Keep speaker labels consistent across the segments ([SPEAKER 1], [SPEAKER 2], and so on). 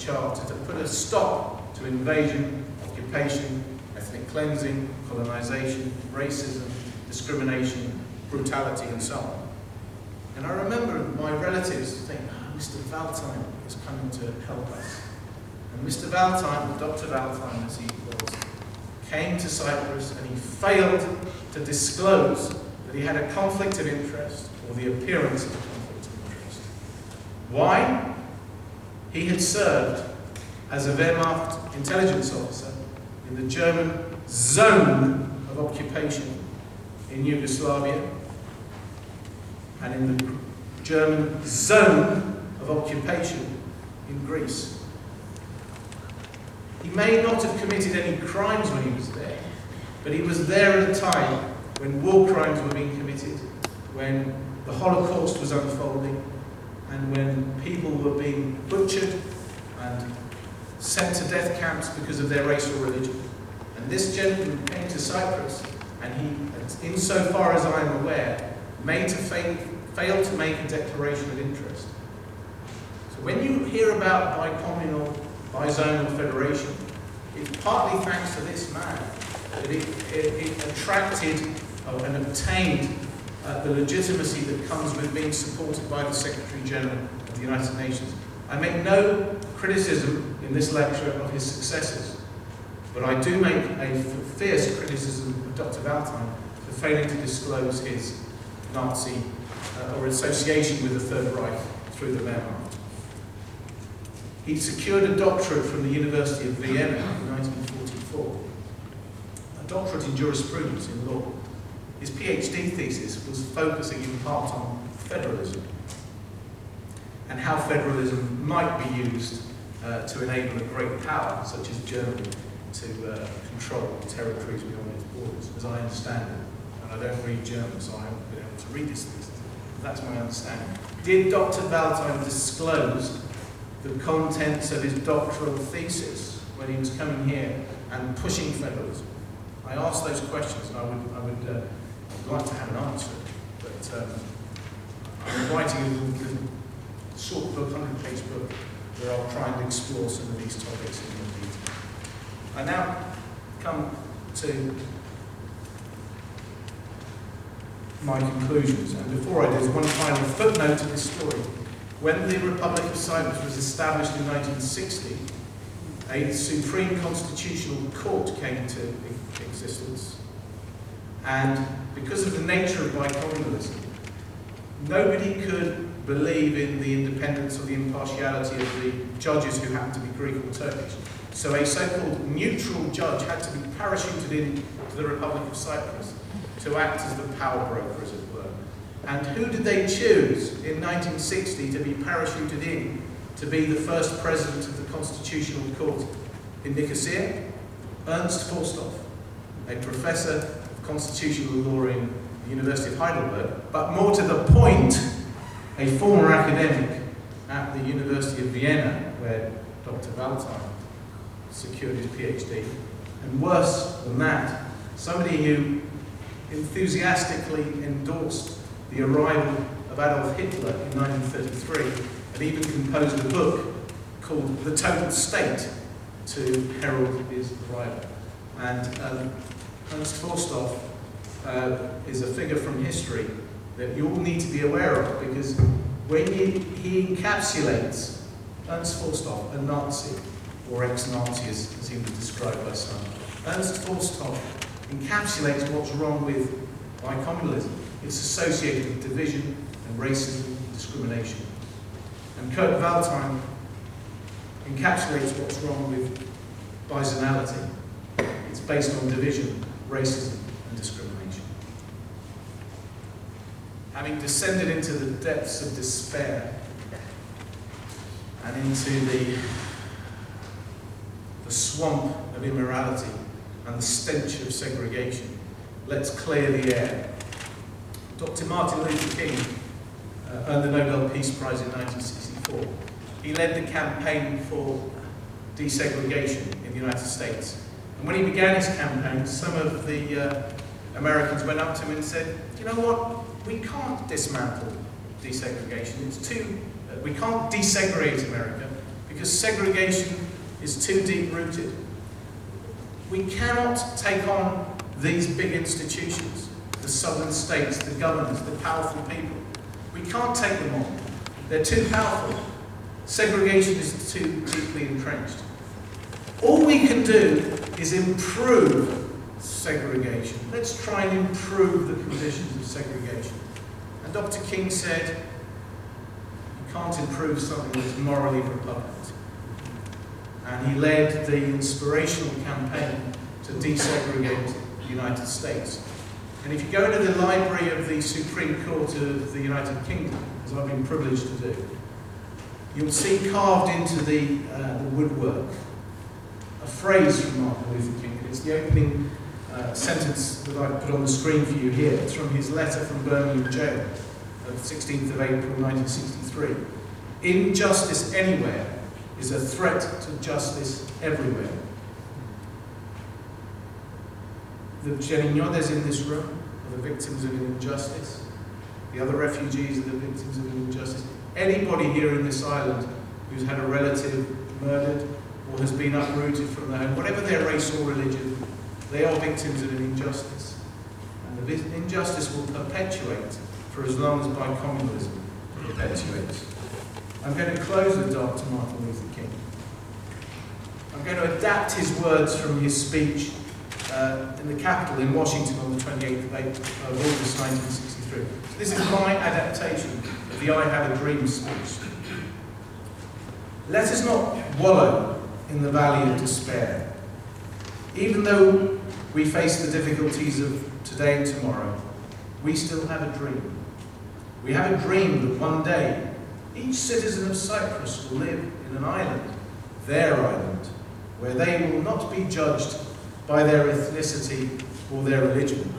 [SPEAKER 1] Charter to put a stop to invasion, occupation, ethnic cleansing, colonization, racism, discrimination, brutality, and so on. And I remember my relatives thinking, Mr. Valtine is coming to help us. And Mr. Valtine, or Dr. Valtine as he was, came to Cyprus and he failed to disclose that he had a conflict of interest, or the appearance of a conflict of interest. Why? He had served as a Wehrmacht intelligence officer in the German zone of occupation in Yugoslavia and in the German zone of occupation in Greece. He may not have committed any crimes when he was there, but he was there at a time when war crimes were being committed, when the Holocaust was unfolding, and when people were being butchered and sent to death camps because of their race or religion. And this gentleman came to Cyprus, and he, insofar as I am aware, failed to make a declaration of interest. So when you hear about bicommunal, bizonal federation, it's partly thanks to this man that it attracted and obtained the legitimacy that comes with being supported by the Secretary General of the United Nations. I make no criticism in this lecture of his successors, but I do make a fierce criticism of Dr. Valtine for failing to disclose his Nazi or association with the Third Reich through the Wehrmacht. He secured a doctorate from the University of Vienna in 1944, a doctorate in jurisprudence in law. His PhD thesis was focusing in part on federalism and how federalism might be used to enable a great power, such as Germany, to control territories beyond its borders, as I understand it. And I don't read German, so I haven't been able to read this thesis. That's my understanding. Did Dr. Valtine disclose the contents of his doctoral thesis when he was coming here and pushing federalism? I asked those questions, and I would like to have an answer, but I'm writing a little short book, 100-page book, where I'll try and explore some of these topics in more detail. I now come to my conclusions, and before I do, there's one final footnote to this story. When the Republic of Cyprus was established in 1960, a Supreme Constitutional Court came into existence, and because of the nature of bicommunalism, nobody could believe in the independence or the impartiality of the judges who happened to be Greek or Turkish. So a so-called neutral judge had to be parachuted into the Republic of Cyprus to act as the power broker, as it were. And who did they choose in 1960 to be parachuted in to be the first president of the Constitutional Court in Nicosia? Ernst Forsthoff, a professor of constitutional law in the University of Heidelberg, but more to the point, a former academic at the University of Vienna, where Dr. Valtine secured his PhD. And worse than that, somebody who enthusiastically endorsed the arrival of Adolf Hitler in 1933 and even composed a book called The Total State to herald his arrival. And Ernst Forsthoff is a figure from history that you all need to be aware of, because when he encapsulates, Ernst Forsthoff, a Nazi, or ex-Nazi as he was described by some, Ernst Forsthoff encapsulates what's wrong with bicommunalism. It's associated with division and racism and discrimination. And Kurt Valtine encapsulates what's wrong with bizonality. It's based on division, racism, and discrimination. Having descended into the depths of despair and into the swamp of immorality and the stench of segregation, let's clear the air. Dr. Martin Luther King earned the Nobel Peace Prize in 1964. He led the campaign for desegregation in the United States. And when he began his campaign, some of the Americans went up to him and said, you know what, we can't dismantle desegregation. We can't desegregate America because segregation is too deep-rooted. We cannot take on these big institutions, the southern states, the governors, the powerful people. We can't take them on. They're too powerful. Segregation is too deeply entrenched. All we can do is improve segregation. Let's try and improve the conditions of segregation. And Dr. King said, you can't improve something that is morally repugnant. And he led the inspirational campaign to desegregate the United States. And if you go to the library of the Supreme Court of the United Kingdom, as I've been privileged to do, you'll see carved into the woodwork a phrase from Martin Luther King. It's the opening sentence that I put on the screen for you here. It's from his letter from Birmingham jail of 16th of April 1963. Injustice anywhere is a threat to justice everywhere. The Gerinyodes in this room are the victims of an injustice. The other refugees are the victims of an injustice. Anybody here in this island who's had a relative murdered or has been uprooted from their home, whatever their race or religion, they are victims of an injustice. And the injustice will perpetuate for as long as bicomunalism perpetuates. I'm going to close with Dr. Martin Luther King. I'm going to adapt his words from his speech in the Capitol in Washington on the 28th of August 1963. So this is my adaptation of the I Have a Dream speech. Let us not wallow in the valley of despair. Even though we face the difficulties of today and tomorrow, we still have a dream. We have a dream that one day each citizen of Cyprus will live in an island, their island, where they will not be judged by their ethnicity or their religion,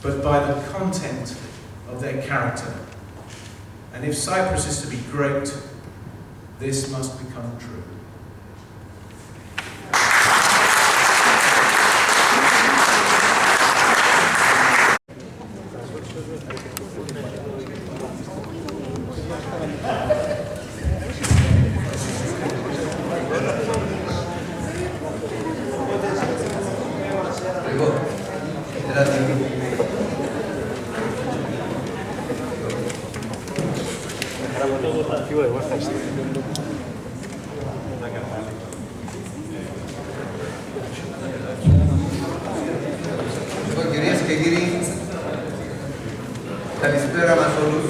[SPEAKER 1] but by the content of their character. And if Cyprus is to be great, this must become true.
[SPEAKER 2] Κυρίες και κύριοι, καλησπέρα μας όλους.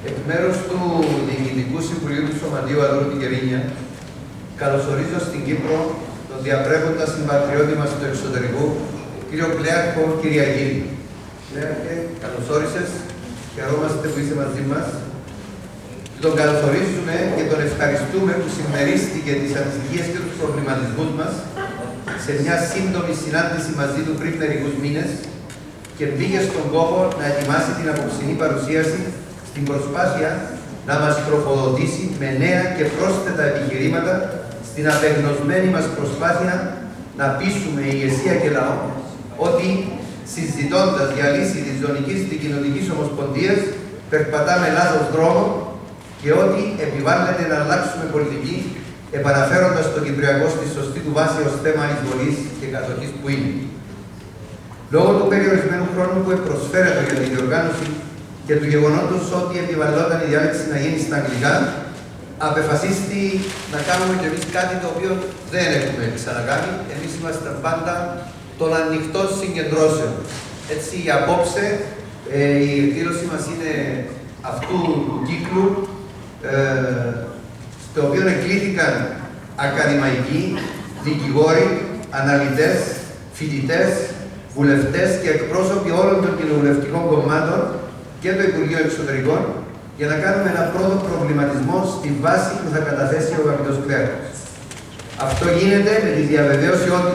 [SPEAKER 2] Εκ μέρους του Διοικητικού Συμβουλίου του Σωματείου Αδρού Τικερίνια, καλωσορίζω στην Κύπρο τον διαπρέποντα συμπατριώτη μας του εξωτερικού, κύριο Κλέαρχο Κυριακίδη. Κλέαρχε, καλώς όρισες, χαιρόμαστε που είσαι μαζί μας. Τον καλωσορίζουμε και τον ευχαριστούμε που συμμερίστηκε τις ανησυχίες και τους προβληματισμούς μας σε μια σύντομη συνάντηση μαζί του πριν μερικούς μήνες και μπήκε στον κόπο να ετοιμάσει την απόψινή παρουσίαση στην προσπάθεια να μας τροφοδοτήσει με νέα και πρόσθετα επιχειρήματα στην απεγνωσμένη μας προσπάθεια να πείσουμε ηγεσία και λαό ότι συζητώντας για λύση της Ζωνικής Δικοινοτικής Ομοσπονδίας περπατάμε λάθος δρόμο και ότι επιβάλλεται να αλλάξουμε πολιτική επαναφέροντας το Κυπριακό στη σωστή του βάση ως θέμα εισβολής και κατοχής που είναι. Λόγω του περιορισμένου χρόνου που προσφέρεται για την διοργάνωση και του γεγονότος ότι επιβαλλόταν η διάλεξη να γίνει στα αγγλικά, απεφασίστη να κάνουμε κι εμείς κάτι το οποίο δεν έχουμε ξανακάνει. Εμείς είμαστε πάντα των ανοιχτών συγκεντρώσεων. Έτσι, απόψε η εκδήλωση μας είναι αυτού του κύκλου, στο οποίο εκλήθηκαν ακαδημαϊκοί, δικηγόροι, αναλυτές, φοιτητές, βουλευτές και εκπρόσωποι όλων των κοινοβουλευτικών κομμάτων και το Υπουργείο Εξωτερικών για να κάνουμε ένα πρώτο προβληματισμό στη βάση που θα καταθέσει ο αγαπητός Κλέαρχος. Αυτό γίνεται με τη διαβεβαίωση ότι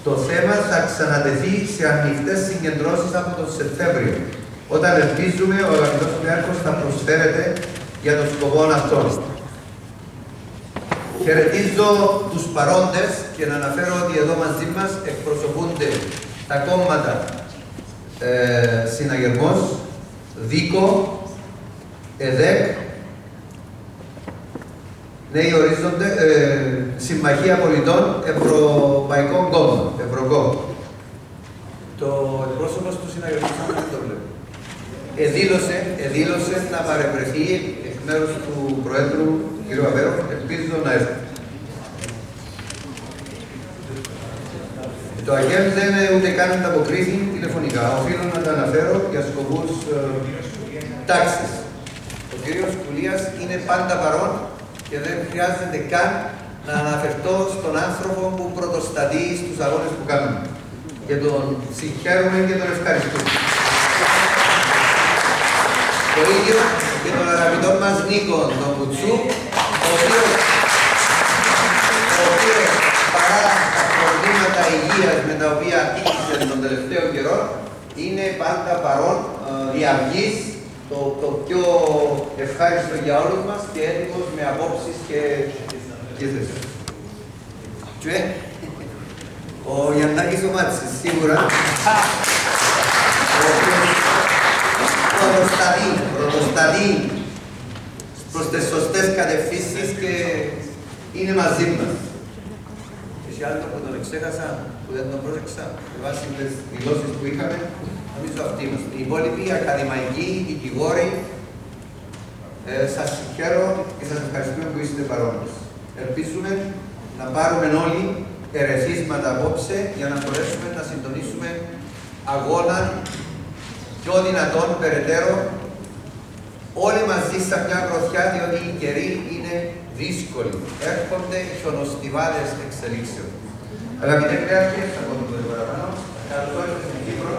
[SPEAKER 2] το θέμα θα ξανατεθεί σε ανοιχτές συγκεντρώσεις από τον Σεπτέμβριο, όταν ελπίζουμε ο αγαπητός Κλέαρχος θα προσφέρεται για τον σκοπό αυτόν. Χαιρετίζω τους παρόντες και να αναφέρω ότι εδώ μαζί μας εκπροσωπούνται τα κόμματα Συναγερμός, Δίκο, ΕΔΕΚ, Νέοι Ορίζοντες, Συμμαχία Πολιτών, Ευρωπαϊκό Κόμμα, Ευρωκόμμα. Το εκπρόσωπος του συναγερμού δεν το βλέπω. Εδήλωσε να παρευρεθεί εκ μέρους του Προέδρου κ. Μερος, ελπίζω να έρθει. Το ΑΚΕΜ δεν ούτε καν ανταποκρίθη τηλεφωνικά. Οφείλω να τα αναφέρω για σκοπούς τάξης. Ο κ. Κουλίας είναι πάντα παρόν και δεν χρειάζεται καν να αναφερθώ στον άνθρωπο που πρωτοστατεί στους αγώνες που κάνουμε. Και τον συγχαίρουμε και τον ευχαριστούμε. Το ίδιο και τον αγαπητό μας Νίκο, τον Κουτσού, ο οποίος παρά τα προβλήματα υγείας με τα οποία τύχησε τον τελευταίο καιρό, είναι πάντα παρόν, διαυγής, το πιο ευχάριστο για όλους μας και έτοιμος με απόψεις και θέσεις. Ο Γιαννάκης ο Μάτσης, σίγουρα, ο οποίος πρωτοστατεί προς τις σωστές κατευθύνσεις και είναι μαζί μας. Έχει άλλο που τον εξέχασα, που δεν τον πρόσεξα, με βάση τις δηλώσεις που είχαμε, νομίζω αυτοί μας. Οι υπόλοιποι ακαδημαϊκοί, δικηγόροι, σας συγχαίρω και σας ευχαριστούμε που είστε παρόντες. Ελπίζουμε να πάρουμε όλοι ερεθίσματα απόψε για να μπορέσουμε να συντονίσουμε αγώνα πιο δυνατόν περαιτέρω όλοι μαζί σε μια γροθιά, διότι οι καιροί είναι δύσκολοι. Έρχονται χιονοστιβάδες εξελίξεων. Αγαπητέ Κρέαρχε, θα πω το παραπάνω. Καλώς ήρθατε στην Κύπρο.